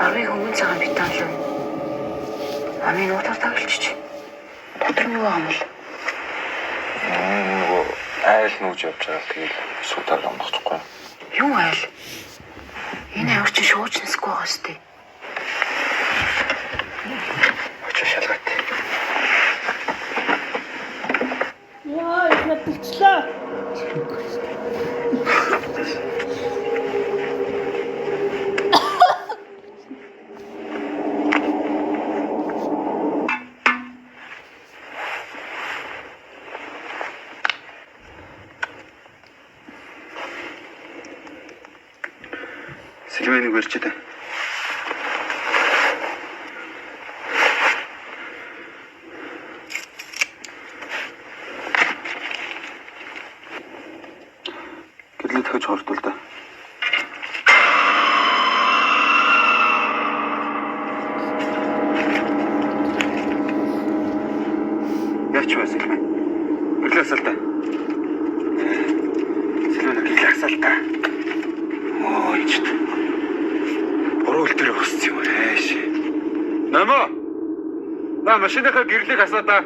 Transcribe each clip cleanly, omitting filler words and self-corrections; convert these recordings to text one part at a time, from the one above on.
Авиг өмнө цагаан битаалан. Амийн утгаар таглчих. Дотор нь юу юм бол? Нөгөө айл нүүж явж байгаа тэгэл суудаар ондохгүй. Юу айл? Энэ авир чи шууж нэсгүй байгаа сте. Очоо шалгаад. Яа, их надчлаа. Сэлмэнийг барьж дээ. Гэрлээ дахиж хордвол да. Яач вэ Сэлмэ? Гэрлээ асаал та. Сэлмэ гэрлээ асаал та. Ой ч. Орол дээр босч юм ааш. Намаа. На машиныхаа гэрлийг асаадаа.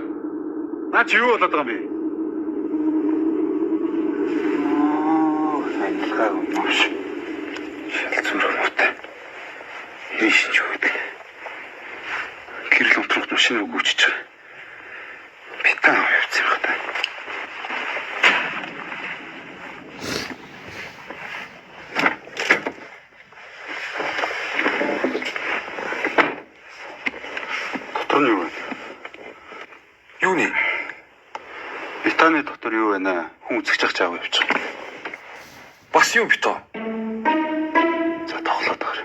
Наа чи юу болоод байгаа юм бэ? Анхаа өмш. Шалцмар муутай. Ийш ч үү. Гэрэл унтрах машинаа гүйчиж байгаа. Битаа явцсан байх та. Дотор нь юу вэ? Юу нэ? Битааны дотор юу вэ? Хүн үзэж чагч аав явчих. Бас юу битаа? За тоглоод байгаа.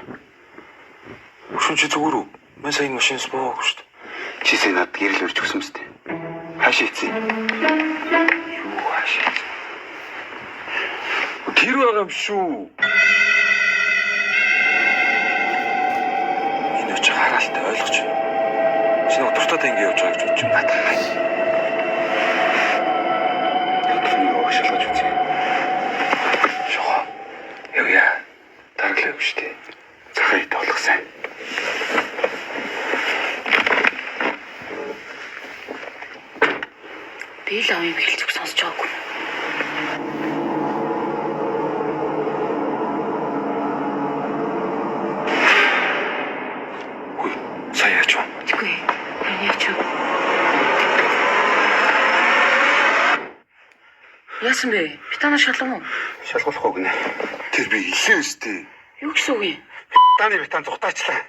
Өшөн чи зүгээр үү? Мен сайн машинс боог шүү дээ. Чи сая над гэрэл өрж өгсөн мэт. Хаашаа ийцээ? Юу хаашаа? Тэр байгаа юм шүү. Энэ ч хараалтай ойлгож байна. Чиний удирдахтай ингэ явж байгаа гэж бодож байна. Тэний огшилгож үзье. Шоо. Яа. Дараглаа юм шүү дээ. Захаа толгох сайн. Би л авийн хэлж зүг сонсож байгаагүй. Үгүй. Сая яач вэ? Үгүй. Яач вэ? Яасан бэ? Битана шалгав уу? Шалгуулахгүй гинэ. Тэр би илээ өстэй. Юу гэсэн үг юм? Битааны битан зүгтаачлаа.